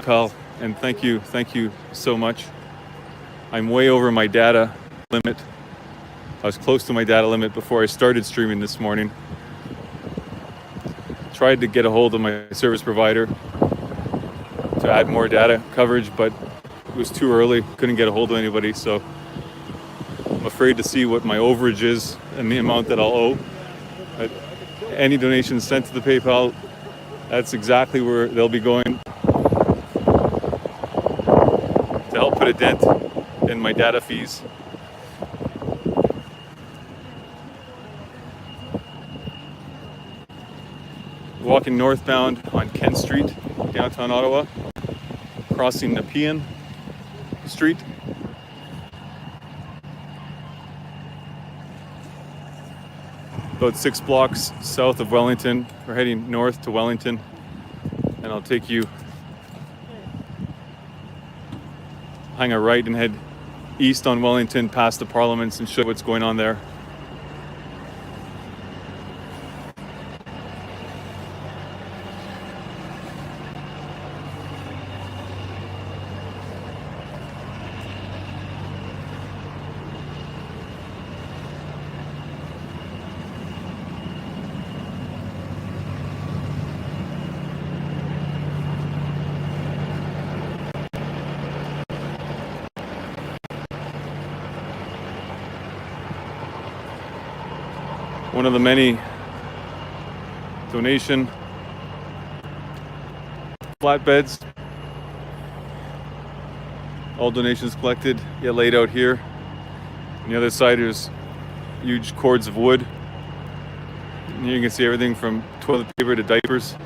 Pal, and thank you so much. I'm way over my data limit. I was close to my data limit before I started streaming this morning. Tried to get a hold of my service provider to add more data coverage, but it was too early. Couldn't get a hold of anybody, so I'm afraid to see what my overage is and the amount that I'll owe. But any donations sent to the PayPal, that's exactly where they'll be going to help put a dent in my data fees. Walking northbound on Kent Street, downtown Ottawa, crossing Nepean Street. About 6 blocks south of Wellington. We're heading north to Wellington, and I'll take you, hang a right and head east on Wellington past the Parliaments and show you what's going on there. One of the many donation flatbeds. All donations collected, get laid out here. On the other side, there's huge cords of wood. And here you can see everything from toilet paper to diapers.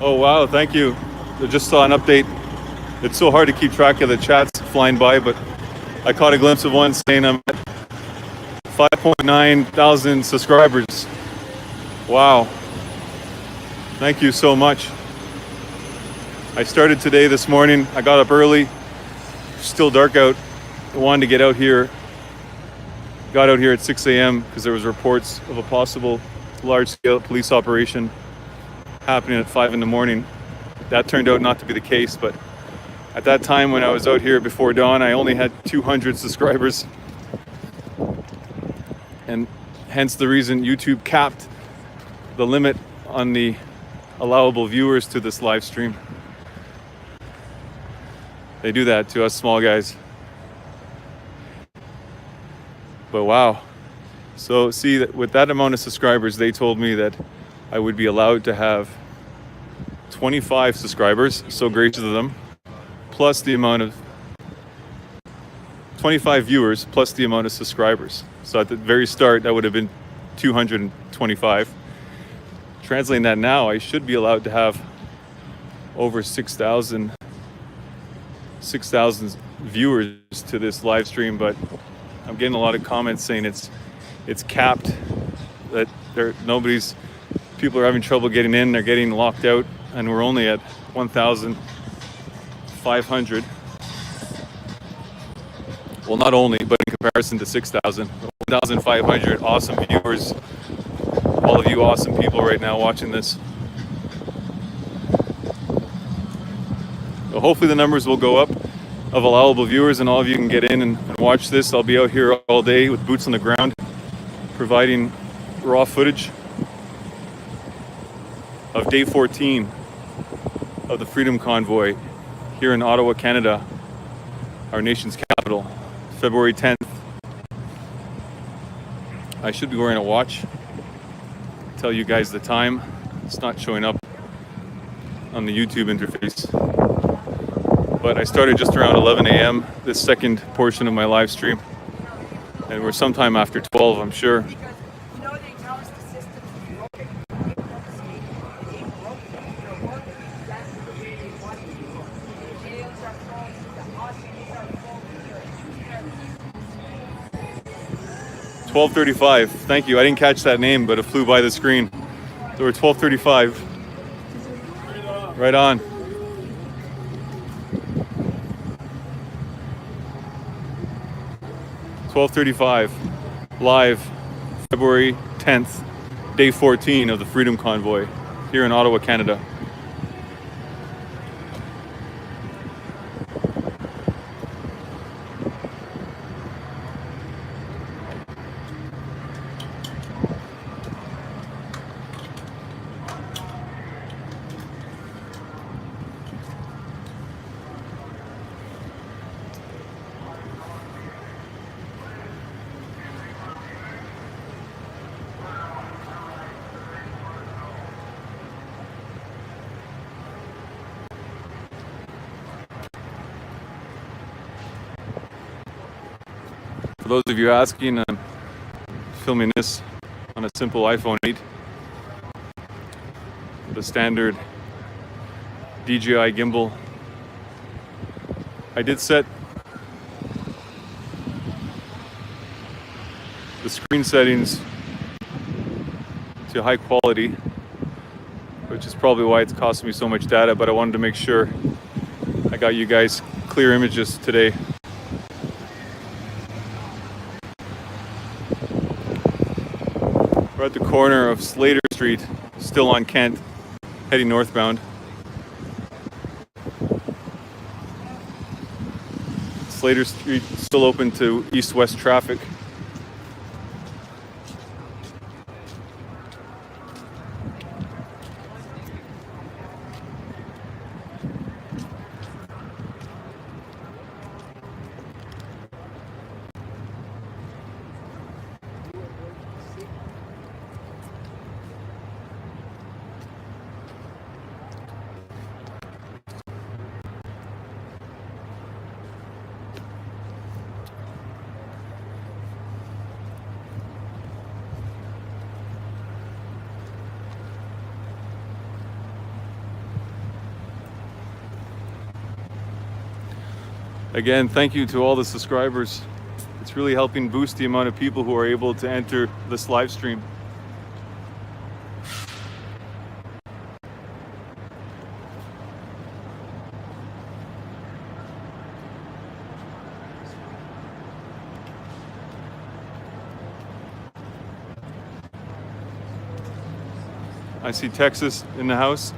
Oh wow, thank you. I just saw an update. It's so hard to keep track of the chats flying by, but I caught a glimpse of one saying I'm at 5.9 thousand subscribers. Wow. Thank you so much. I started today this morning. I got up early. Still dark out. I wanted to get out here. Got out here at 6 a.m. because there was reports of a possible large-scale police operation happening at 5 in the morning. That turned out not to be the case, but at that time when I was out here before dawn, I only had 200 subscribers. And hence the reason YouTube capped the limit on the allowable viewers to this live stream. They do that to us small guys. But wow. So see, that with that amount of subscribers, they told me that I would be allowed to have 25 subscribers, so gracious of them, plus the amount of 25 viewers plus the amount of subscribers. So at the very start, that would have been 225. Translating that now, I should be allowed to have over 6,000 viewers to this live stream, but I'm getting a lot of comments saying it's capped, that people are having trouble getting in, they're getting locked out, and we're only at 1,500. Well, not only, but in comparison to 6,000, 1,500 awesome viewers. All of you awesome people right now watching this. So hopefully the numbers will go up of allowable viewers and all of you can get in and watch this. I'll be out here all day with boots on the ground, providing raw footage of day 14 of the Freedom Convoy here in Ottawa, Canada, our nation's capital, February 10th. I should be wearing a watch. Tell you guys the time. It's not showing up on the YouTube interface. But I started just around 11 a.m. this second portion of my live stream. And we're sometime after 12, I'm sure. 12:35. Thank you. I didn't catch that name, but it flew by the screen. So we're 12:35. Right on. $12:35 live, February 10th, day 14 of the Freedom Convoy here in Ottawa, Canada. For those of you asking, I'm filming this on a simple iPhone 8, the standard DJI gimbal. I did set the screen settings to high quality, which is probably why it's costing me so much data, but I wanted to make sure I got you guys clear images today. We're at the corner of Slater Street, still on Kent, heading northbound. Slater Street still open to east-west traffic. Again, thank you to all the subscribers. It's really helping boost the amount of people who are able to enter this live stream. I see Texas in the house.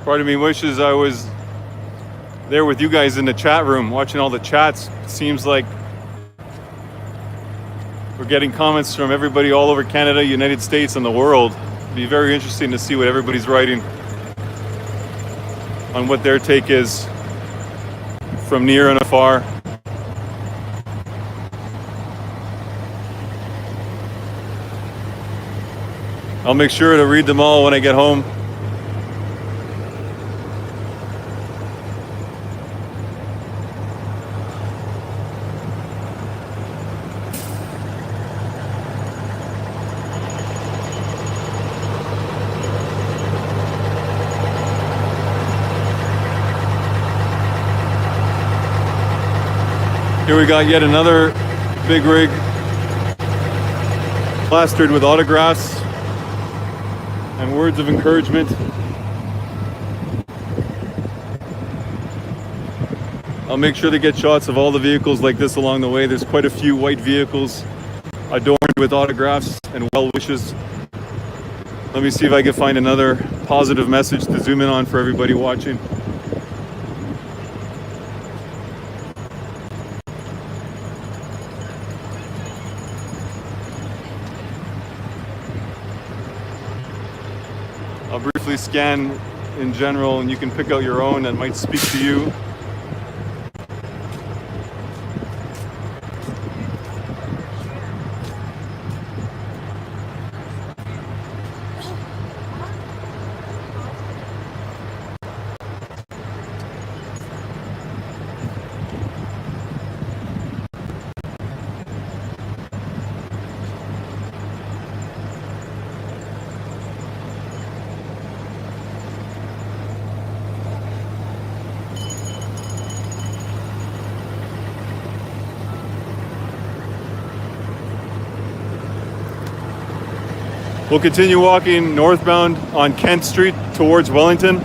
Part of me wishes I was there with you guys in the chat room, watching all the chats. It seems like we're getting comments from everybody all over Canada, United States, and the world. It'd be very interesting to see what everybody's writing on what their take is from near and afar. I'll make sure to read them all when I get home. Here we got yet another big rig plastered with autographs and words of encouragement. I'll make sure to get shots of all the vehicles like this along the way. There's quite a few white vehicles adorned with autographs and well wishes. Let me see if I can find another positive message to zoom in on for everybody watching. I'll briefly scan in general and you can pick out your own that might speak to you. We'll continue walking northbound on Kent Street towards Wellington.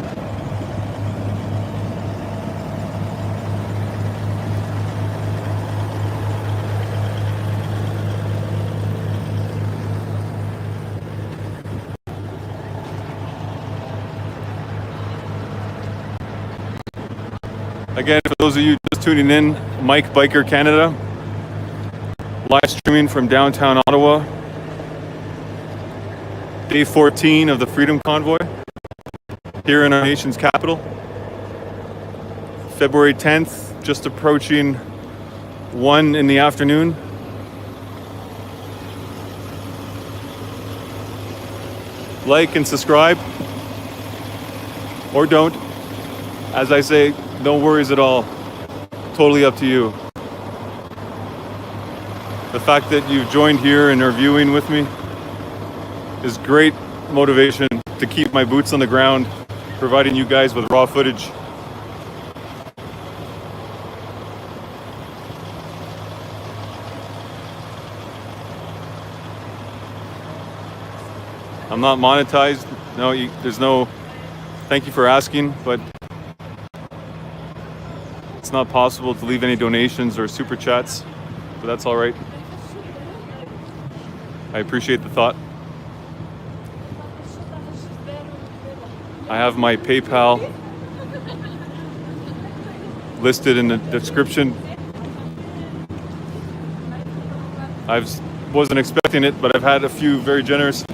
Again, for those of you just tuning in, Mike Biker Canada, live streaming from downtown Ottawa. Day 14 of the Freedom Convoy here in our nation's capital. February 10th, just approaching 1 in the afternoon. Like and subscribe, or don't. As I say, no worries at all. Totally up to you. The fact that you've joined here and are viewing with me is great motivation to keep my boots on the ground, providing you guys with raw footage. I'm not monetized. No, there's no, thank you for asking, but it's not possible to leave any donations or super chats, but that's all right. I appreciate the thought. I have my PayPal listed in the description. I wasn't expecting it, but I've had a few very generous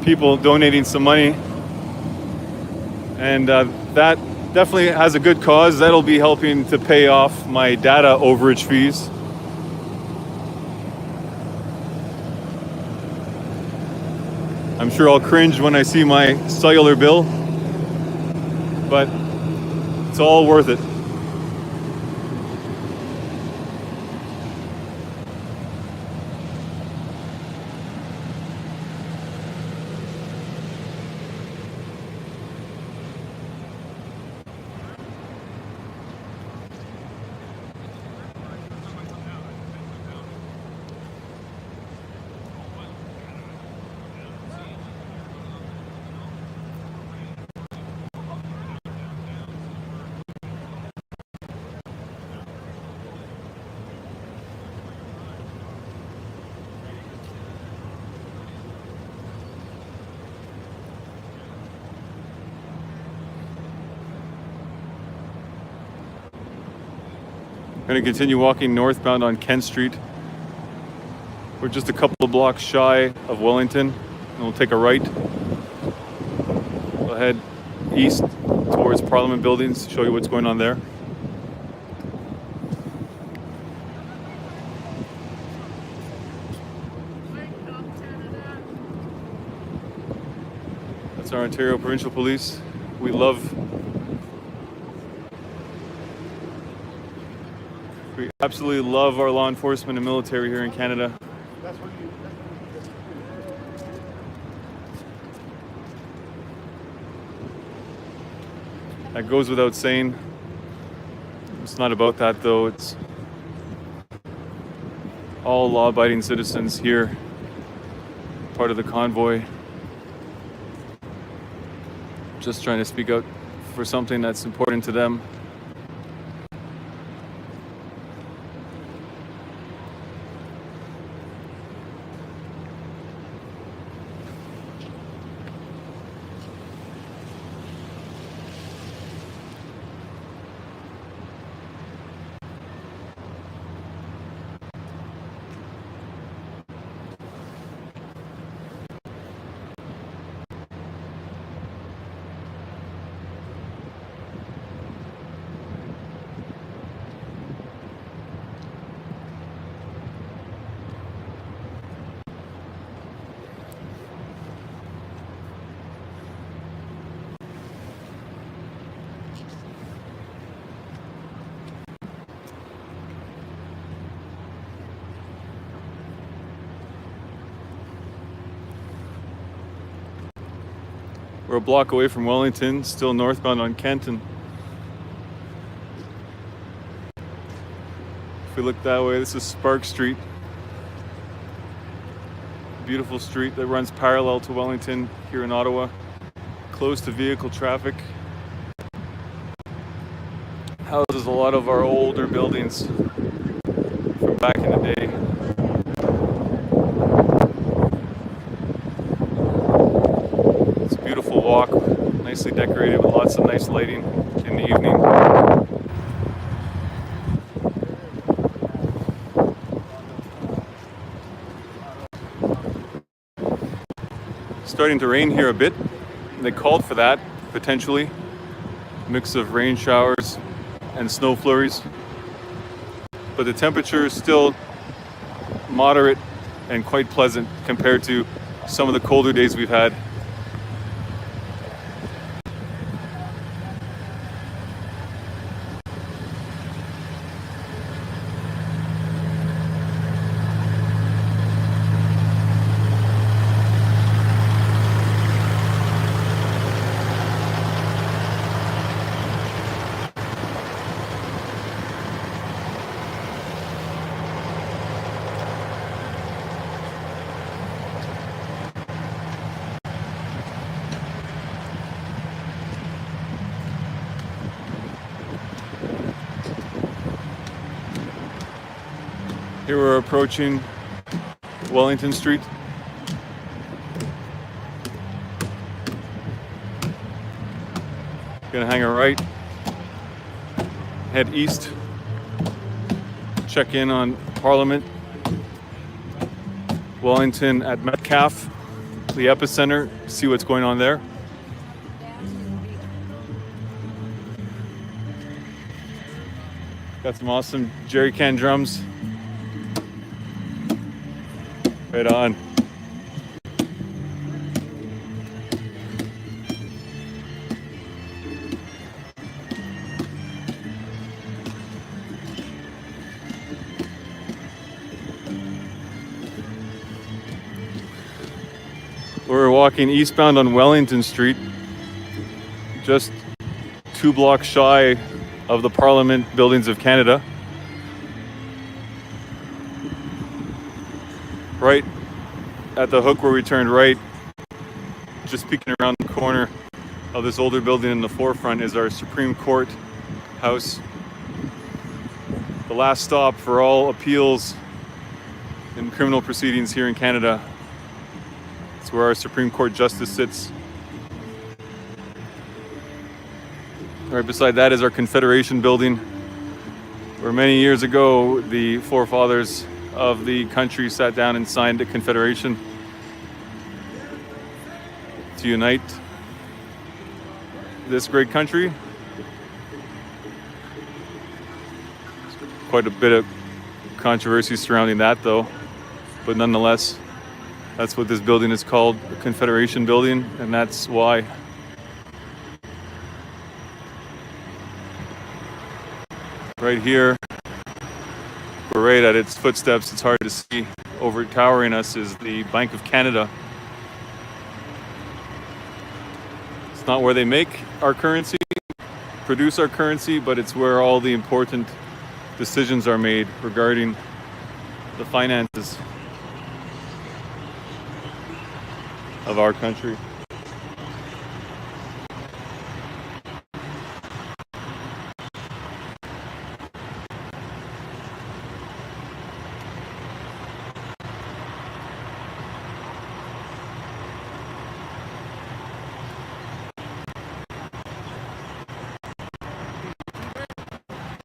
people donating some money, and that definitely has a good cause. That'll be helping to pay off my data overage fees. I'm sure I'll cringe when I see my cellular bill, but it's all worth it. I'm going to continue walking northbound on Kent Street. We're just a couple of blocks shy of Wellington, and we'll take a right. We'll head east towards Parliament Buildings, show you what's going on there. That's our Ontario Provincial Police. We absolutely love our law enforcement and military here in Canada. That goes without saying. It's not about that though. It's all law-abiding citizens here, part of the convoy. Just trying to speak out for something that's important to them. We're a block away from Wellington, still northbound on Kent, and if we look that way, this is Spark Street. beautiful street that runs parallel to Wellington here in Ottawa, close to vehicle traffic. Houses a lot of our older buildings from back in the day. It's a beautiful walk, nicely decorated with lots of nice lighting in the evening. Starting to rain here a bit. They called for that, potentially. Mix of rain showers and snow flurries. But the temperature is still moderate and quite pleasant compared to some of the colder days we've had. Here we're approaching Wellington Street. Gonna hang a right, head east, check in on Parliament, Wellington at Metcalfe, the epicenter, see what's going on there. Got some awesome jerry can drums. Right on. We're walking eastbound on Wellington Street, just 2 blocks shy of the Parliament buildings of Canada. Right at the hook where we turned right, just peeking around the corner of this older building in the forefront is our Supreme Court house. The last stop for all appeals in criminal proceedings here in Canada. It's where our Supreme Court justice sits. Right beside that is our Confederation building, where many years ago the forefathers of the country sat down and signed a confederation to unite this great country. Quite a bit of controversy surrounding that though, but nonetheless, that's what this building is called, the Confederation building, and that's why. Right here, we're right at its footsteps. It's hard to see. Overtowering us is the Bank of Canada. It's not where they make our currency, produce our currency, but it's where all the important decisions are made regarding the finances of our country.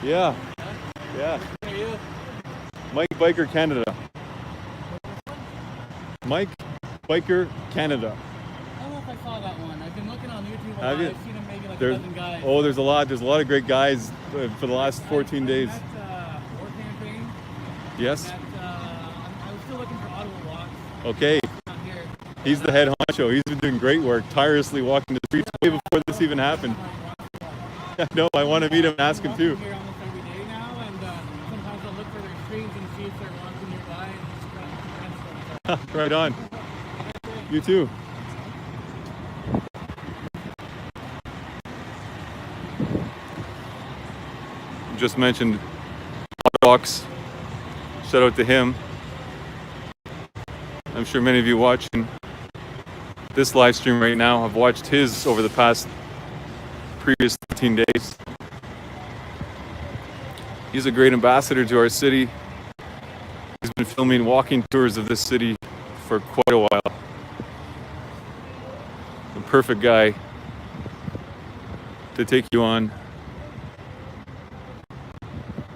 Yeah. Who are you? Mike Biker Canada. Mike Biker Canada. I don't know if I saw that one. I've been looking on YouTube a Have lot. you? I've seen him maybe like There's- a dozen guys. Oh, there's a lot of great guys for the last 14 days. That's War Campaign. Yes? I was still looking for Ottawa walks Okay. out here. He's the head honcho. He's been doing great work, tirelessly walking the streets way before this even happened. No, I want to meet him and ask him too. I'm here almost every day now, and sometimes I'll look for their streams and see if they're walking nearby and just Right on. You too. Just mentioned Fox. Shout out to him. I'm sure many of you watching this live stream right now have watched his over the past previous 13 days. He's a great ambassador to our city. He's been filming walking tours of this city for quite a while. The perfect guy to take you on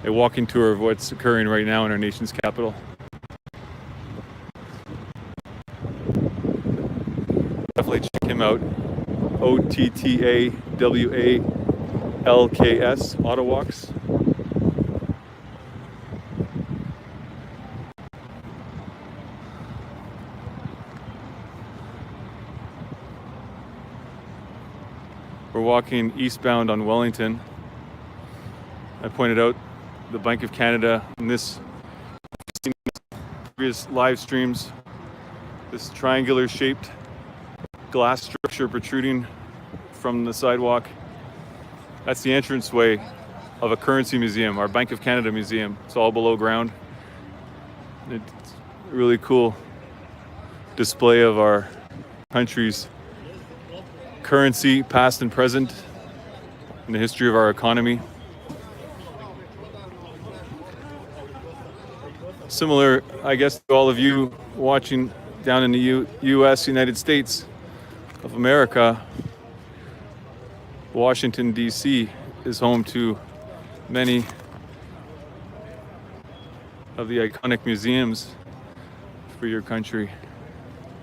a walking tour of what's occurring right now in our nation's capital. Definitely check him out. OTTAWALKS, Ottawalks. We're walking eastbound on Wellington. I pointed out the Bank of Canada in this previous live streams, this triangular shaped glass structure protruding from the sidewalk. That's the entranceway of a currency museum, our Bank of Canada museum. It's all below ground. It's a really cool display of our country's currency, past and present, in the history of our economy. Similar, I guess, to all of you watching down in the U.S., United States of America, Washington, D.C. is home to many of the iconic museums for your country.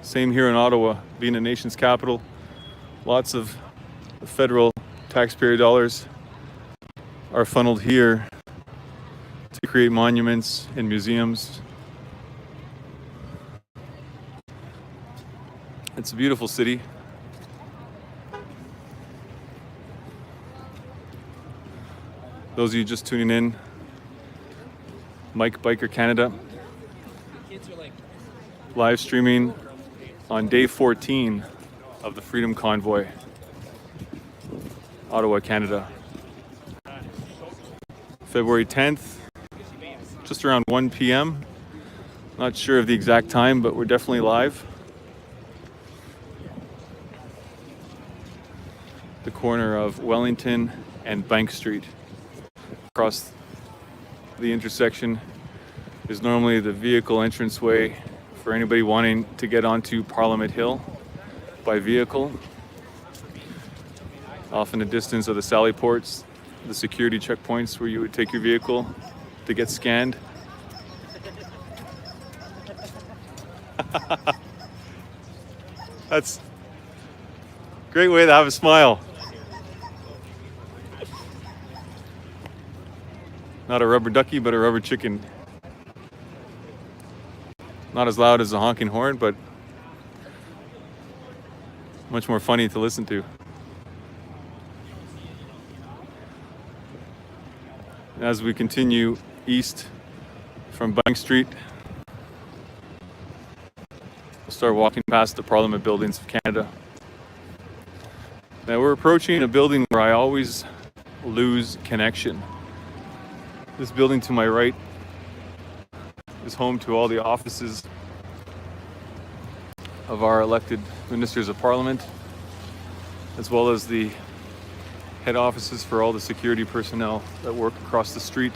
Same here in Ottawa, being a nation's capital. Lots of federal taxpayer dollars are funneled here to create monuments and museums. It's a beautiful city. Those of you just tuning in, Mike Biker Canada, live streaming on day 14 of the Freedom Convoy, Ottawa, Canada. February 10th, just around 1 p.m. Not sure of the exact time, but we're definitely live. The corner of Wellington and Bank Street. Across the intersection is normally the vehicle entranceway for anybody wanting to get onto Parliament Hill by vehicle. Off in the distance are the sally ports, the security checkpoints where you would take your vehicle to get scanned. That's a great way to have a smile. Not a rubber ducky, but a rubber chicken. Not as loud as a honking horn, but much more funny to listen to. As we continue east from Bank Street, we'll start walking past the Parliament buildings of Canada. Now we're approaching a building where I always lose connection. This building to my right is home to all the offices of our elected ministers of Parliament, as well as the head offices for all the security personnel that work across the street